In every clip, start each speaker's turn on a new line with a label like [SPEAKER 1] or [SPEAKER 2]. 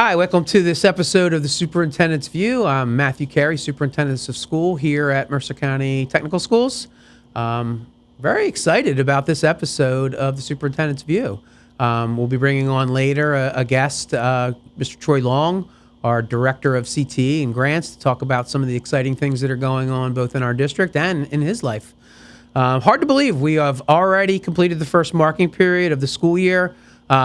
[SPEAKER 1] Hi, welcome to this episode of the Superintendent's View. I'm Matthew Carey, Superintendent of School here at Mercer County Technical Schools. Very excited about this episode of the Superintendent's View. We'll be bringing on later a guest, Mr. Troy Long, our Director of CTE and Grants, to talk about some of the exciting things that are going on both in our district and in his life. Hard to believe we have already completed the first marking period of the school year.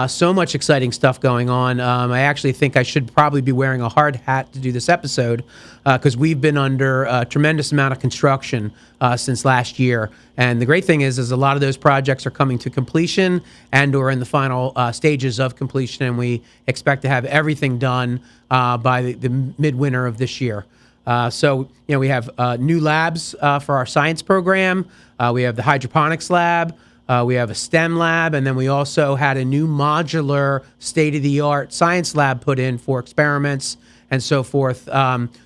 [SPEAKER 1] So much exciting stuff going on. I actually think I should probably be wearing a hard hat to do this episode because we've been under a tremendous amount of construction since last year. And the great thing is a lot of those projects are coming to completion and or in the final stages of completion. And we expect to have everything done by the midwinter of this year. We have new labs for our science program. We have the hydroponics lab. We have a STEM lab, and then we also had a new modular state-of-the-art science lab put in for experiments and so forth.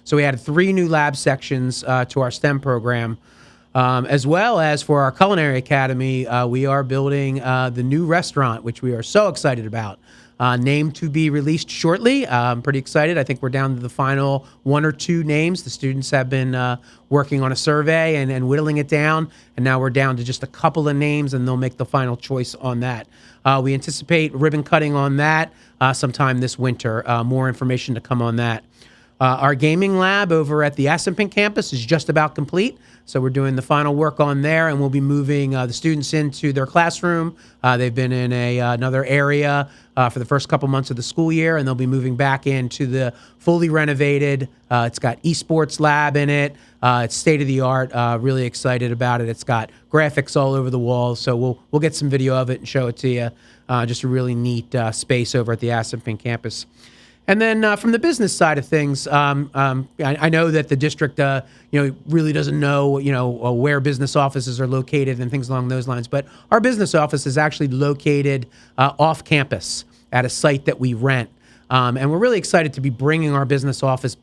[SPEAKER 1] So we added 3 new lab sections to our STEM program. As well as for our culinary academy, we are building the new restaurant, which we are so excited about. Name to be released shortly. I'm pretty excited. I think we're down to the final 1 or 2 names. The students have been working on a survey and whittling it down, and now we're down to just a couple of names, and they'll make the final choice on that. We anticipate ribbon cutting on that sometime this winter. More information to come on that. Our gaming lab over at the Aspenpink campus is just about complete. So we're doing the final work on there, and we'll be moving the students into their classroom. They've been in another area for the first couple months of the school year, and they'll be moving back into the fully renovated. It's got esports lab in it. It's state of the art. Really excited about it. It's got graphics all over the walls. So we'll get some video of it and show it to you. Just a really neat space over at the Aspenpink campus. And then from the business side of things, I know that the district, really doesn't know, where business offices are located and things along those lines. But our business office is actually located off campus at a site that we rent. And we're really excited to be bringing our business office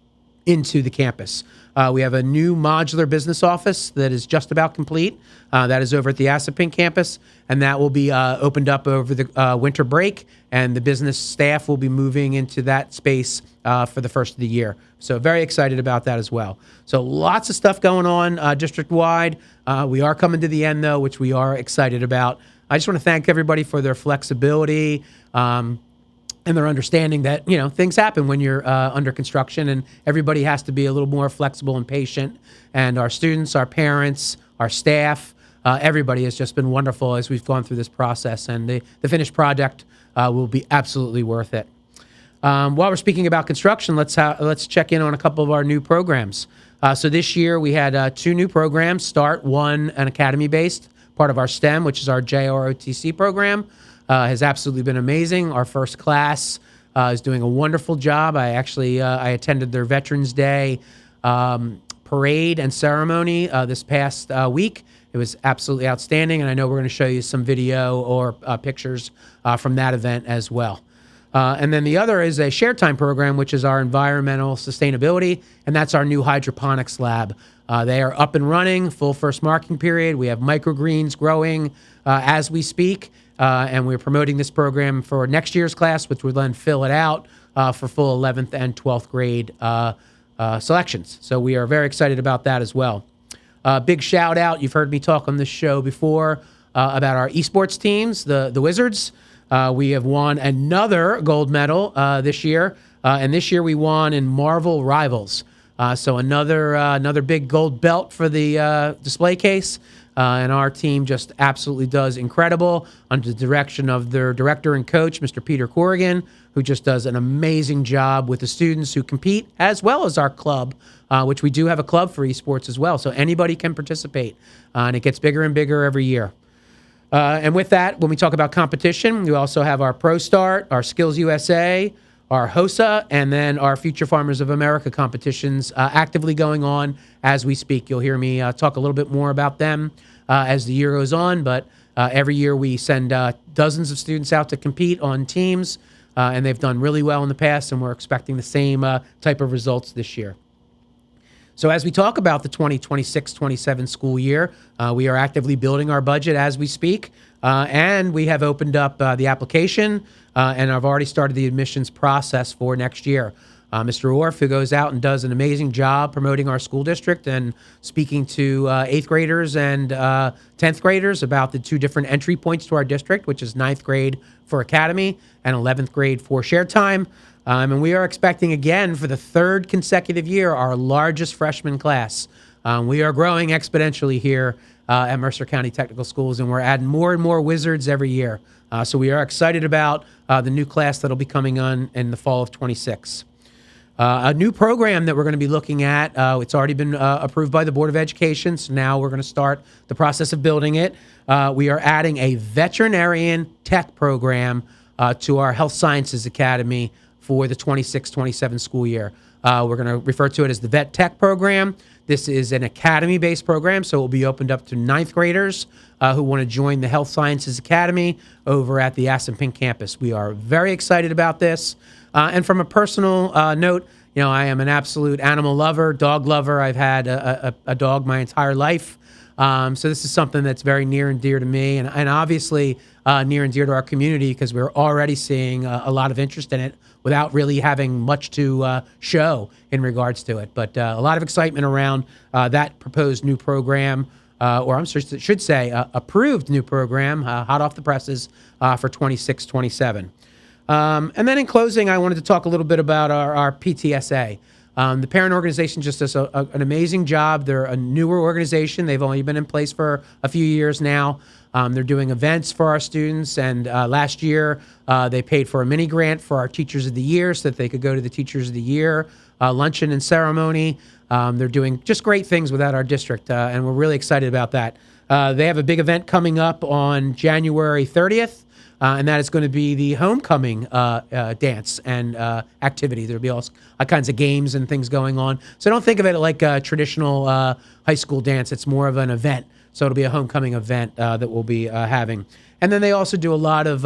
[SPEAKER 1] into the campus. We have a new modular business office that is just about complete. That is over at the Aspenpink campus, and that will be opened up over the winter break, and the business staff will be moving into that space for the first of the year. So very excited about that as well. So lots of stuff going on district-wide. We are coming to the end, though, which we are excited about. I just want to thank everybody for their flexibility, and their understanding that, things happen when you're under construction, and everybody has to be a little more flexible and patient. And our students, our parents, our staff, everybody has just been wonderful as we've gone through this process. And the finished project will be absolutely worth it. While we're speaking about construction, let's check in on a couple of our new programs. So this year we had 2 new programs. Start, one an academy-based, part of our STEM, which is our JROTC program. Has absolutely been amazing. Our first class is doing a wonderful job. I attended their Veterans Day parade and ceremony this past week. It was absolutely outstanding, and I know we're going to show you some video or pictures from that event as well. And then the other is a shared time program, which is our environmental sustainability, and that's our new hydroponics lab. They are up and running, full first marking period. We have microgreens growing as we speak. And we're promoting this program for next year's class, which will then fill it out for full 11th and 12th grade selections. So we are very excited about that as well. Big shout out. You've heard me talk on this show before about our esports teams, the Wizards. We have won another gold medal this year. And this year we won in Marvel Rivals. So another big gold belt for the display case. And our team just absolutely does incredible under the direction of their director and coach, Mr. Peter Corrigan, who just does an amazing job with the students who compete, as well as our club, which we do have a club for esports as well. So anybody can participate, and it gets bigger and bigger every year. And with that, when we talk about competition, we also have our Pro Start, our Skills USA, our HOSA, and then our Future Farmers of America competitions actively going on as we speak. You'll hear me talk a little bit more about them as the year goes on, but every year we send dozens of students out to compete on teams, and they've done really well in the past, and we're expecting the same type of results this year. So as we talk about the 2026-27 school year, we are actively building our budget as we speak, and we have opened up the application and I've already started the admissions process for next year. Mr. Orff, who goes out and does an amazing job promoting our school district and speaking to 8th graders and 10th graders about the two different entry points to our district, which is 9th grade for academy and 11th grade for shared time. And we are expecting again for the third consecutive year our largest freshman class. We are growing exponentially here at Mercer County Technical Schools, and we're adding more and more wizards every year. So we are excited about the new class that'll be coming on in the fall of 26. A new program that we're going to be looking at, it's already been approved by the Board of Education, so now we're going to start the process of building it. We are adding a veterinarian tech program to our Health Sciences Academy for the 26-27 school year. We're going to refer to it as the Vet Tech program. This is an academy-based program, so it will be opened up to 9th graders who want to join the Health Sciences Academy over at the Assunpink campus. We are very excited about this. And from a personal note, I am an absolute animal lover, dog lover. I've had a dog my entire life. So this is something that's very near and dear to me and obviously near and dear to our community because we're already seeing a lot of interest in it without really having much to show in regards to it. But a lot of excitement around that proposed new program, or I should say approved new program, hot off the presses for 26-27. And then in closing, I wanted to talk a little bit about our PTSA. The parent organization just does an amazing job. They're a newer organization. They've only been in place for a few years now. They're doing events for our students, and last year they paid for a mini grant for our Teachers of the Year so that they could go to the Teachers of the Year luncheon and ceremony. They're doing just great things within our district, and we're really excited about that. They have a big event coming up on January 30th. And that is going to be the homecoming dance and activity. There'll be all kinds of games and things going on. So don't think of it like a traditional high school dance. It's more of an event. So it'll be a homecoming event that we'll be having. And then they also do a lot of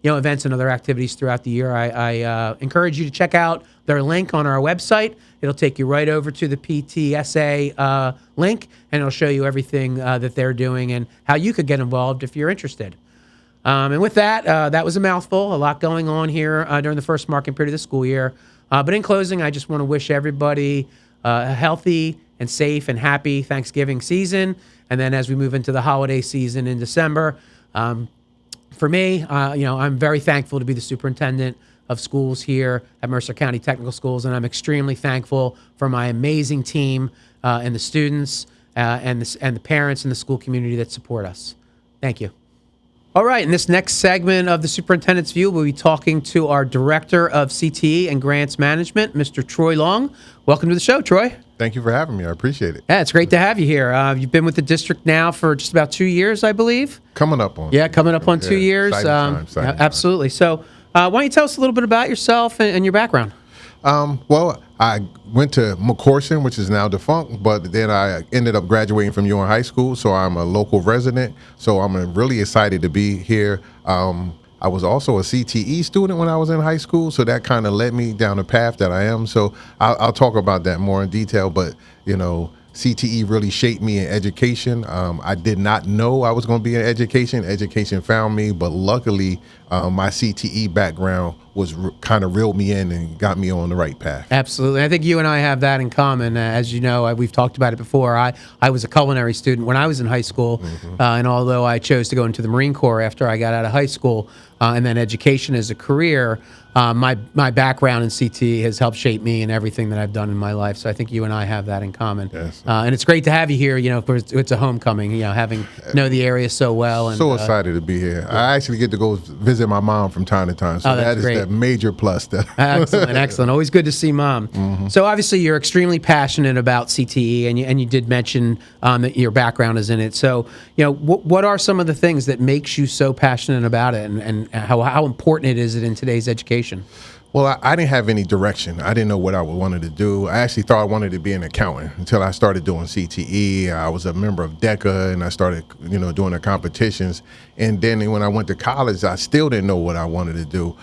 [SPEAKER 1] events and other activities throughout the year. I encourage you to check out their link on our website. It'll take you right over to the PTSA link, and it'll show you everything that they're doing and how you could get involved if you're interested. And with that, that was a mouthful, a lot going on here during the first marking period of the school year. But in closing, I just want to wish everybody a healthy and safe and happy Thanksgiving season. And then as we move into the holiday season in December, for me, I'm very thankful to be the superintendent of schools here at Mercer County Technical Schools. And I'm extremely thankful for my amazing team and the students and the parents and the school community that support us. Thank you. All right, in this next segment of the Superintendent's View, we'll be talking to our Director of CTE and Grants Management, Mr. Troy Long. Welcome to the show, Troy.
[SPEAKER 2] Thank you for having me. I appreciate it.
[SPEAKER 1] Yeah, it's great to have you here. You've been with the district now for just about 2 years, I believe.
[SPEAKER 2] Coming up on.
[SPEAKER 1] Yeah, coming up on 2 years.
[SPEAKER 2] Exciting time.
[SPEAKER 1] Absolutely. So why don't you tell us a little bit about yourself and your background?
[SPEAKER 2] Well, I went to McCorson, which is now defunct, but then I ended up graduating from UNN High School, so I'm a local resident. So I'm really excited to be here. I was also a CTE student when I was in high school, so that kind of led me down the path that I am. So I'll talk about that more in detail, but, CTE really shaped me in education. I did not know I was going to be in education. Education found me, but luckily my CTE background was kind of reeled me in and got me on the right path.
[SPEAKER 1] Absolutely. I think you and I have that in common. As you know, we've talked about it before. I was a culinary student when I was in high school, and although I chose to go into the Marine Corps after I got out of high school, and then education as a career, my background in CTE has helped shape me in everything that I've done in my life. So I think you and I have that in common.
[SPEAKER 2] Yes.
[SPEAKER 1] And it's great to have you here. It's a homecoming. Having know the area so well. And
[SPEAKER 2] so excited to be here. Yeah. I actually get to go visit my mom from time to time. So that is a major plus.
[SPEAKER 1] Excellent. Always good to see Mom. So obviously you're extremely passionate about CTE, and you did mention that your background is in it. So what are some of the things that makes you so passionate about it, and how important it is in today's education?
[SPEAKER 2] Well, I didn't have any direction. I didn't know what I wanted to do. I actually thought I wanted to be an accountant until I started doing CTE. I was a member of DECA, and I started, doing the competitions. And then when I went to college, I still didn't know what I wanted to do.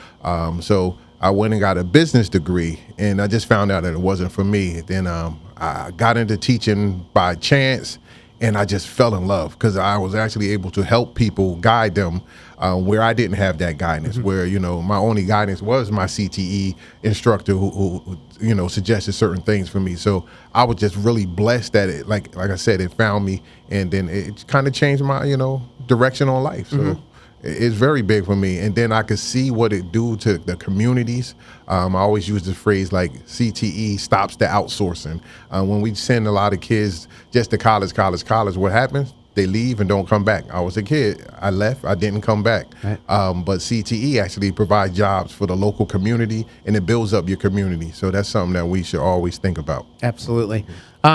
[SPEAKER 2] So I went and got a business degree, and I just found out that it wasn't for me. Then I got into teaching by chance, and I just fell in love because I was actually able to help people, guide them where I didn't have that guidance, where, my only guidance was my CTE instructor who suggested certain things for me. So I was just really blessed that it, like I said, it found me, and then it kind of changed my, direction on life. So it's very big for me. And then I could see what it do to the communities. I always use the phrase like CTE stops the outsourcing. When we send a lot of kids just to college, what happens? They leave and don't come back. I was a kid. I left. I didn't come back.
[SPEAKER 1] Right.
[SPEAKER 2] But CTE actually provides jobs for the local community, and it builds up your community. So that's something that we should always think about.
[SPEAKER 1] Absolutely.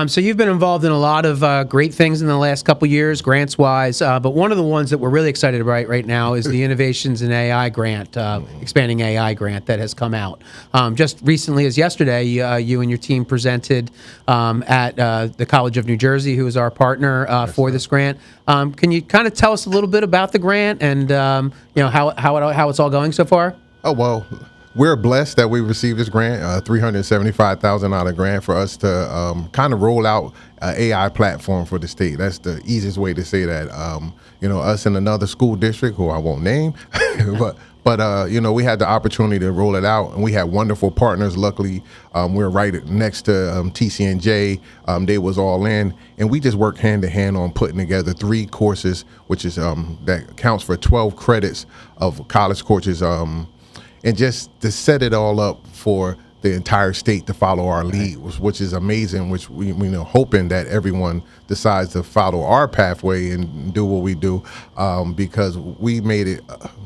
[SPEAKER 1] So you've been involved in a lot of great things in the last couple years, grants-wise, but one of the ones that we're really excited about right now is the Innovations in AI grant, expanding AI grant that has come out. Just recently as yesterday, you and your team presented at the College of New Jersey, who is our partner for this grant. Can you kind of tell us a little bit about the grant and how it's all going so far?
[SPEAKER 2] Oh, well, we're blessed that we received this grant, a $375,000 grant for us to kind of roll out an AI platform for the state. That's the easiest way to say that. Us in another school district, who I won't name, but we had the opportunity to roll it out, and we had wonderful partners. Luckily, we're right next to TCNJ. They was all in, and we just worked hand to hand on putting together 3 courses, which is that counts for 12 credits of college courses. And just to set it all up for the entire state to follow our lead, which is amazing, which we hoping that everyone decides to follow our pathway and do what we do, because we made it,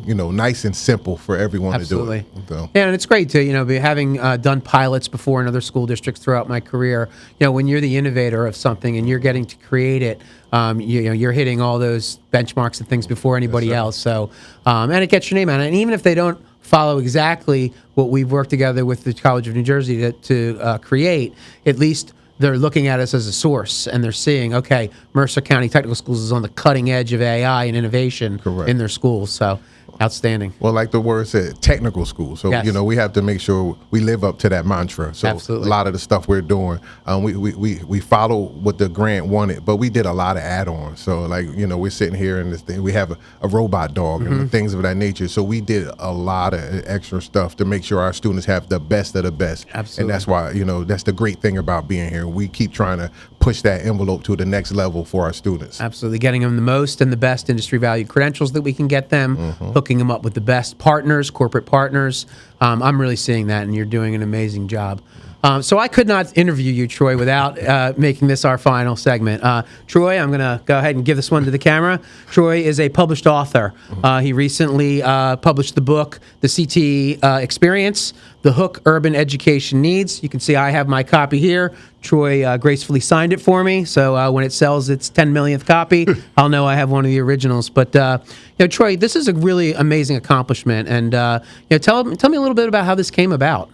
[SPEAKER 2] nice and simple for everyone to do it. So.
[SPEAKER 1] Yeah, and it's great to, having done pilots before in other school districts throughout my career, when you're the innovator of something and you're getting to create it, you're hitting all those benchmarks and things before anybody else. So, and it gets your name out. And even if they don't follow exactly what we've worked together with the College of New Jersey to create, at least they're looking at us as a source, and they're seeing, okay, Mercer County Technical Schools is on the cutting edge of AI and innovation in their schools. So outstanding.
[SPEAKER 2] Well, like the word said, technical school. So,
[SPEAKER 1] Yes.
[SPEAKER 2] we have to make sure we live up to that mantra. So
[SPEAKER 1] Absolutely.
[SPEAKER 2] A lot of the stuff we're doing, we follow what the grant wanted, but we did a lot of add-ons. So like, we're sitting here and this thing, we have a robot dog and things of that nature. So we did a lot of extra stuff to make sure our students have the best of the best.
[SPEAKER 1] Absolutely.
[SPEAKER 2] And that's why, that's the great thing about being here. We keep trying to push that envelope to the next level for our students.
[SPEAKER 1] Absolutely. Getting them the most and the best industry valued credentials that we can get them, hooking them up with the best partners, corporate partners. I'm really seeing that, and you're doing an amazing job. So I could not interview you, Troy, without making this our final segment. Troy, I'm going to go ahead and give this one to the camera. Troy is a published author. He recently published the book, The CTE Experience, The Hook Urban Education Needs. You can see I have my copy here. Troy gracefully signed it for me, so when it sells its 10 millionth copy, I'll know I have one of the originals. But Troy, this is a really amazing accomplishment, and tell me a little bit about how this came about.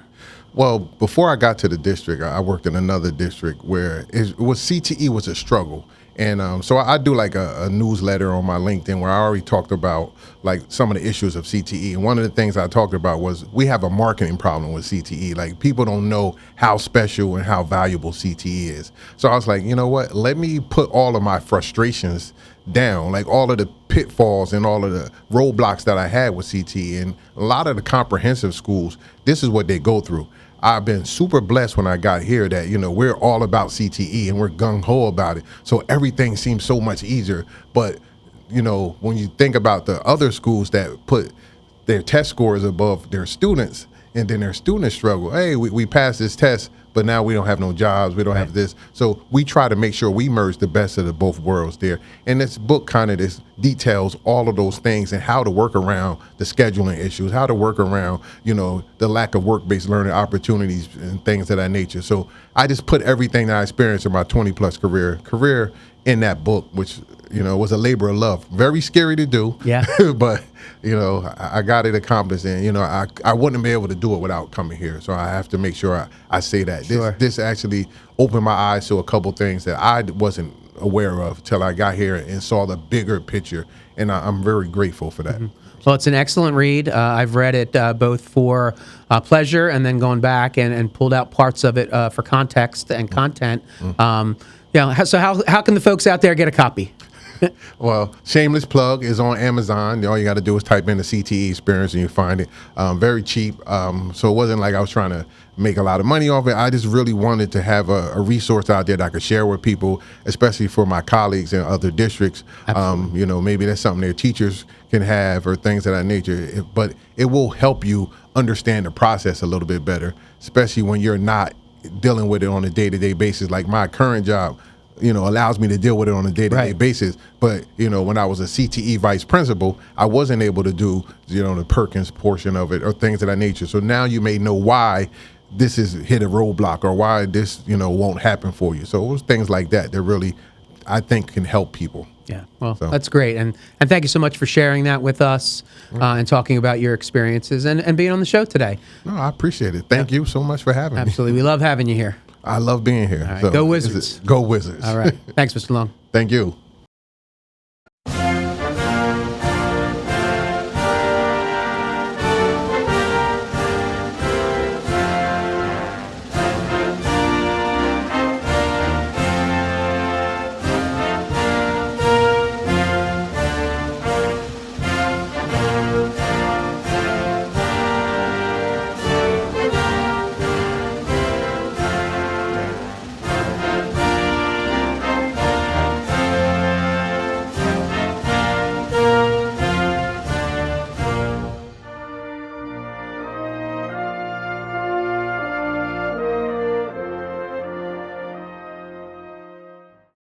[SPEAKER 2] Well, before I got to the district, I worked in another district where CTE was a struggle. And so I do like a newsletter on my LinkedIn where I already talked about like some of the issues of CTE. And one of the things I talked about was we have a marketing problem with CTE. Like people don't know how special and how valuable CTE is. So I was like, you know what, let me put all of my frustrations down, like all of the pitfalls and all of the roadblocks that I had with CTE. And a lot of the comprehensive schools, this is what they go through. I've been super blessed when I got here that, we're all about CTE and we're gung-ho about it. So everything seems so much easier. But, when you think about the other schools that put their test scores above their students and then their students struggle, hey, we passed this test, but now we don't have no jobs, we don't have this. So we try to make sure we merge the best of the both worlds there. And this book kind of details all of those things and how to work around the scheduling issues, how to work around, the lack of work-based learning opportunities and things of that nature. So I just put everything that I experienced in my 20-plus career in that book, which, was a labor of love. Very scary to do.
[SPEAKER 1] Yeah.
[SPEAKER 2] But, I got it accomplished, and, I wouldn't be able to do it without coming here. So I have to make sure I say that.
[SPEAKER 1] Sure.
[SPEAKER 2] This actually opened my eyes to a couple things that I wasn't aware of till I got here and saw the bigger picture. And I'm very grateful for that.
[SPEAKER 1] Well, it's an excellent read. I've read it both for pleasure and then going back and pulled out parts of it for context and content. So how can the folks out there get a copy?
[SPEAKER 2] Well, shameless plug is on Amazon. All you got to do is type in the CTE experience and you find it. Very cheap. So it wasn't like I was trying to make a lot of money off it. I just really wanted to have a resource out there that I could share with people, especially for my colleagues in other districts. Maybe that's something their teachers can have or things of that nature. But it will help you understand the process a little bit better, especially when you're not dealing with it on a day-to-day basis. Like my current job, allows me to deal with it on a day-to-day basis. But, when I was a CTE vice principal, I wasn't able to do, the Perkins portion of it or things of that nature. So now you may know why this is hit a roadblock or why this, won't happen for you. So it was things like that that really, I think, can help people.
[SPEAKER 1] Yeah, well, that's great. And thank you so much for sharing that with us and talking about your experiences and being on the show today.
[SPEAKER 2] No, I appreciate it. Thank you so much for having me.
[SPEAKER 1] Absolutely. We love having you here.
[SPEAKER 2] I love being here.
[SPEAKER 1] All right. Go Wizards.
[SPEAKER 2] Go Wizards.
[SPEAKER 1] All right. Thanks, Mr. Long.
[SPEAKER 2] Thank you.